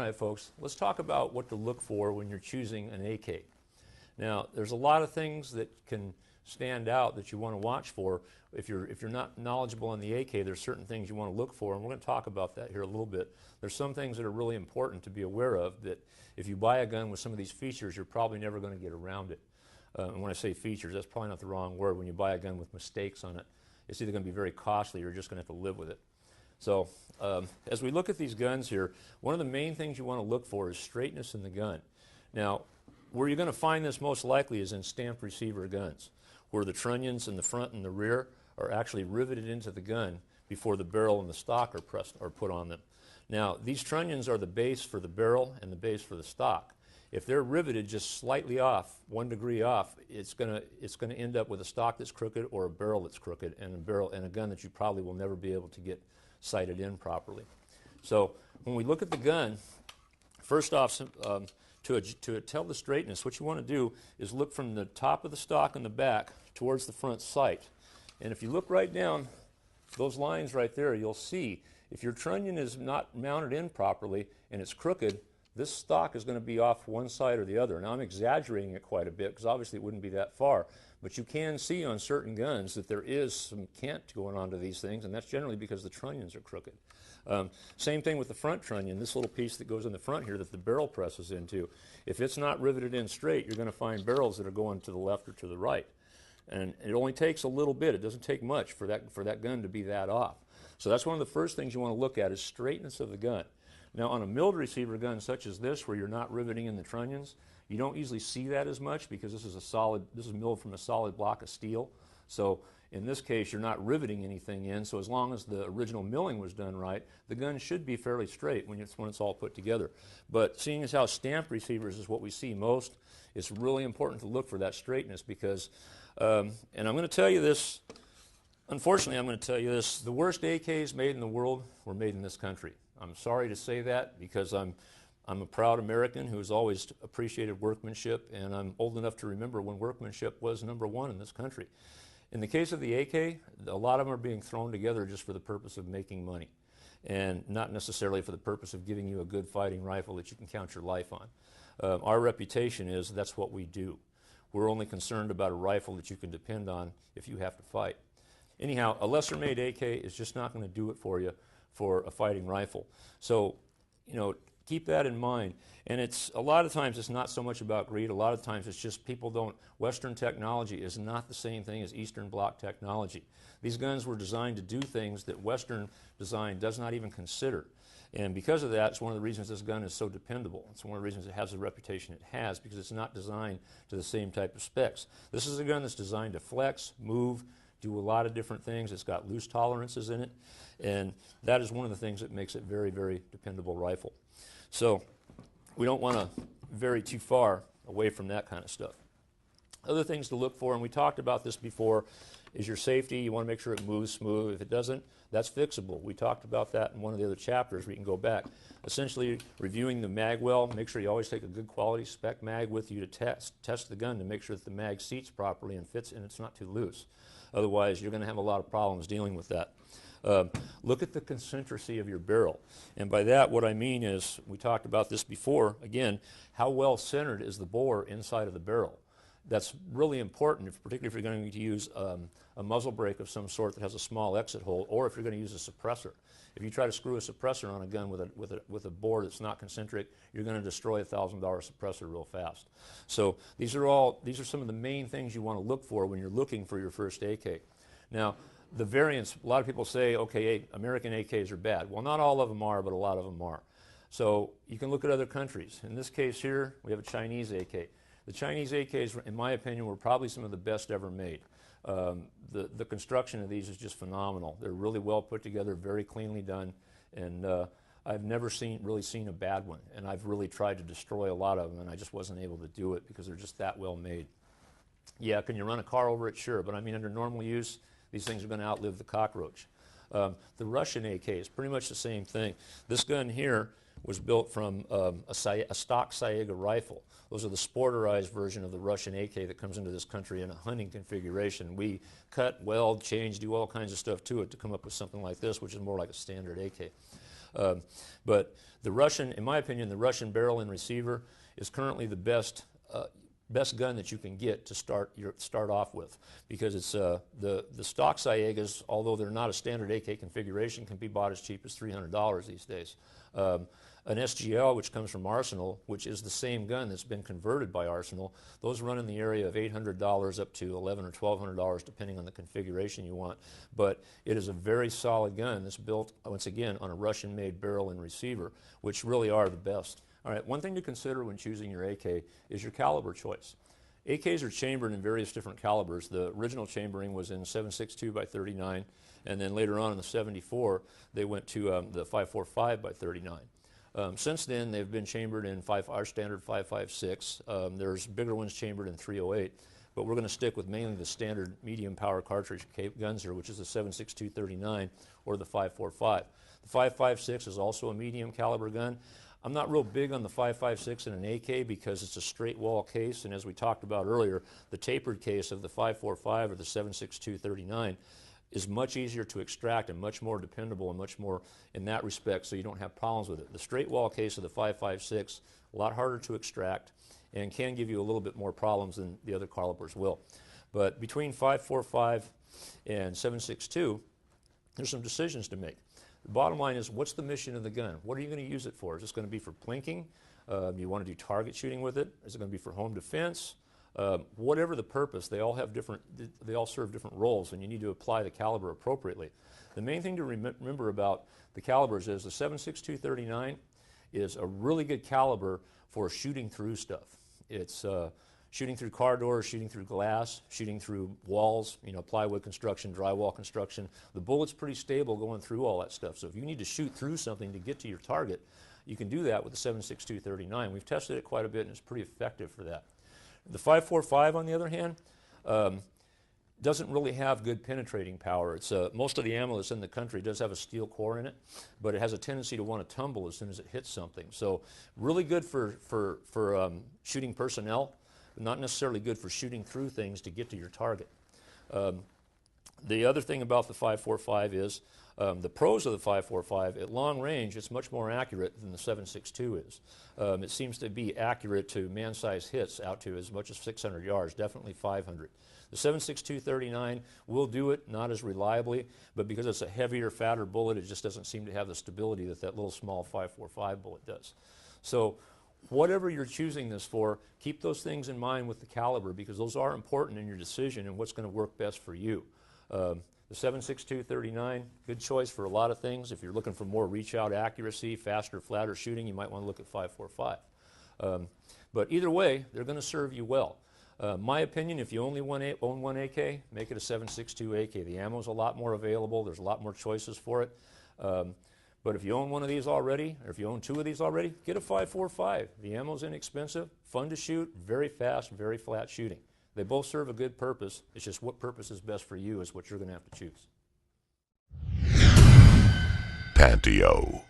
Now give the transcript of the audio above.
right, folks, let's talk about what to look for when you're choosing an AK. Now, there's a lot of things that can stand out that you want to watch for. If you're not knowledgeable on the AK, there's certain things you want to look for, and we're going to talk about that here a little bit. There's some things that are really important to be aware of that if you buy a gun with some of these features, you're probably never going to get around it. And when I say features, that's probably not the wrong word. When you buy a gun with mistakes on it, it's either going to be very costly or you're just going to have to live with it. So as we look at these guns here, one of the main things you want to look for is straightness in the gun. Now, where you're going to find this most likely is in stamped receiver guns, where the trunnions in the front and the rear are actually riveted into the gun before the barrel and the stock are put on them. Now, these trunnions are the base for the barrel and the base for the stock. If they're riveted just slightly off, 1 degree off, it's going to end up with a stock that's crooked or a barrel that's crooked, and a gun that you probably will never be able to get sighted in properly. So when we look at the gun, first off, to tell the straightness, what you want to do is look from the top of the stock in the back towards the front sight. And if you look right down those lines right there, you'll see if your trunnion is not mounted in properly and it's crooked, this stock is going to be off one side or the other. Now, I'm exaggerating it quite a bit because obviously it wouldn't be that far, but you can see on certain guns that there is some cant going on to these things, and that's generally because the trunnions are crooked. Same thing with the front trunnion, this little piece that goes in the front here that the barrel presses into. If it's not riveted in straight, you're going to find barrels that are going to the left or to the right. And it only takes a little bit. It doesn't take much for that gun to be that off. So that's one of the first things you want to look at is straightness of the gun. Now, on a milled receiver gun such as this, where you're not riveting in the trunnions, you don't usually see that as much because this is milled from a solid block of steel. So in this case, you're not riveting anything in, so as long as the original milling was done right, the gun should be fairly straight when it's all put together. But seeing as how stamped receivers is what we see most, it's really important to look for that straightness because, and I'm going to tell you this, unfortunately I'm going to tell you this, the worst AKs made in the world were made in this country. I'm sorry to say that because I'm a proud American who has always appreciated workmanship, and I'm old enough to remember when workmanship was #1 in this country. In the case of the AK, a lot of them are being thrown together just for the purpose of making money and not necessarily for the purpose of giving you a good fighting rifle that you can count your life on. Our reputation is that's what we do. We're only concerned about a rifle that you can depend on if you have to fight. Anyhow, a lesser made AK is just not going to do it for you for a fighting rifle. So, you know, keep that in mind. And it's a lot of times it's not so much about greed. A lot of times it's just people don't. Western technology is not the same thing as Eastern Bloc technology. These guns were designed to do things that Western design does not even consider. And because of that, it's one of the reasons this gun is so dependable. It's one of the reasons it has the reputation it has, because it's not designed to the same type of specs. This is a gun that's designed to flex, move, do a lot of different things. It's got loose tolerances in it, and that is one of the things that makes it a very, very dependable rifle. So we don't want to vary too far away from that kind of stuff. Other things to look for, and we talked about this before, is your safety. You want to make sure it moves smooth. If it doesn't, that's fixable. We talked about that in one of the other chapters. We can go back. Essentially, reviewing the mag well, make sure you always take a good quality spec mag with you to test the gun to make sure that the mag seats properly and fits and it's not too loose. Otherwise, you're going to have a lot of problems dealing with that. Look at the concentricity of your barrel. And by that, what I mean is, we talked about this before, again, how well centered is the bore inside of the barrel. That's really important, particularly if you're going to use a muzzle brake of some sort that has a small exit hole, or if you're going to use a suppressor. If you try to screw a suppressor on a gun with a bore that's not concentric, you're going to destroy a $1,000 suppressor real fast. So these are some of the main things you want to look for when you're looking for your first AK. Now, the variants, a lot of people say, okay, American AKs are bad. Well, not all of them are, but a lot of them are. So you can look at other countries. In this case here, we have a Chinese AK. The Chinese AKs, in my opinion, were probably some of the best ever made. The construction of these is just phenomenal. They're really well put together, very cleanly done, and I've never really seen a bad one. And I've really tried to destroy a lot of them, and I just wasn't able to do it because they're just that well made. Yeah, can you run a car over it? Sure, but I mean, under normal use, these things are going to outlive the cockroach. The Russian AK is pretty much the same thing. This gun here was built from a stock Saiga rifle. Those are the sporterized version of the Russian AK that comes into this country in a hunting configuration. We cut, weld, change, do all kinds of stuff to it to come up with something like this, which is more like a standard AK. But the Russian, in my opinion, the Russian barrel and receiver is currently the best gun that you can get to start off with, because it's the stock Siegas, although they're not a standard AK configuration, can be bought as cheap as $300 these days. An SGL, which comes from Arsenal, which is the same gun that's been converted by Arsenal, those run in the area of $800 up to $1,100 or $1,200 depending on the configuration you want. But it is a very solid gun that's built, once again, on a Russian-made barrel and receiver, which really are the best. All right, one thing to consider when choosing your AK is your caliber choice. AKs are chambered in various different calibers. The original chambering was in 7.62 by 39, and then later on in the 74, they went to the 5.45 by 39. Since then, they've been chambered in our standard 5.56. There's bigger ones chambered in 308, but we're going to stick with mainly the standard medium power cartridge guns here, which is the 7.62 39 or the 5.45. The 5.56 is also a medium caliber gun. I'm not real big on the 5.56 in an AK because it's a straight wall case, and as we talked about earlier, the tapered case of the 5.45 or the 7.62 39 is much easier to extract and much more dependable and much more in that respect, so you don't have problems with it. The straight wall case of the 5.56, a lot harder to extract and can give you a little bit more problems than the other calibers will. But between 5.45 and 7.62, there's some decisions to make. The bottom line is, what's the mission of the gun? What are you going to use it for? Is this going to be for plinking? Do you want to do target shooting with it? Is it going to be for home defense? Whatever the purpose, they all serve different roles, and you need to apply the caliber appropriately. The main thing to remember about the calibers is the 7.62 39 is a really good caliber for shooting through stuff. It's shooting through car doors, shooting through glass, shooting through walls, plywood construction, drywall construction. The bullet's pretty stable going through all that stuff. So if you need to shoot through something to get to your target, you can do that with the 7.62 39. We've tested it quite a bit, and it's pretty effective for that. The 5.45, on the other hand, doesn't really have good penetrating power. It's most of the ammo that's in the country does have a steel core in it, but it has a tendency to want to tumble as soon as it hits something. So really good for shooting personnel, but not necessarily good for shooting through things to get to your target. The other thing about the 5.45 is the pros of the 5.45, at long range, it's much more accurate than the 7.62 is. It seems to be accurate to man-sized hits out to as much as 600 yards, definitely 500. The 7.62 39 will do it, not as reliably, but because it's a heavier, fatter bullet, it just doesn't seem to have the stability that that little small 5.45 bullet does. So whatever you're choosing this for, keep those things in mind with the caliber, because those are important in your decision and what's going to work best for you. The 7.62 39, good choice for a lot of things. If you're looking for more reach-out accuracy, faster, flatter shooting, you might want to look at 5.45. But either way, they're going to serve you well. My opinion, if you only own one AK, make it a 7.62 AK. The ammo's a lot more available. There's a lot more choices for it. But if you own one of these already, or if you own two of these already, get a 5.45. The ammo's inexpensive, fun to shoot, very fast, very flat shooting. They both serve a good purpose. It's just what purpose is best for you is what you're going to have to choose. Panteo.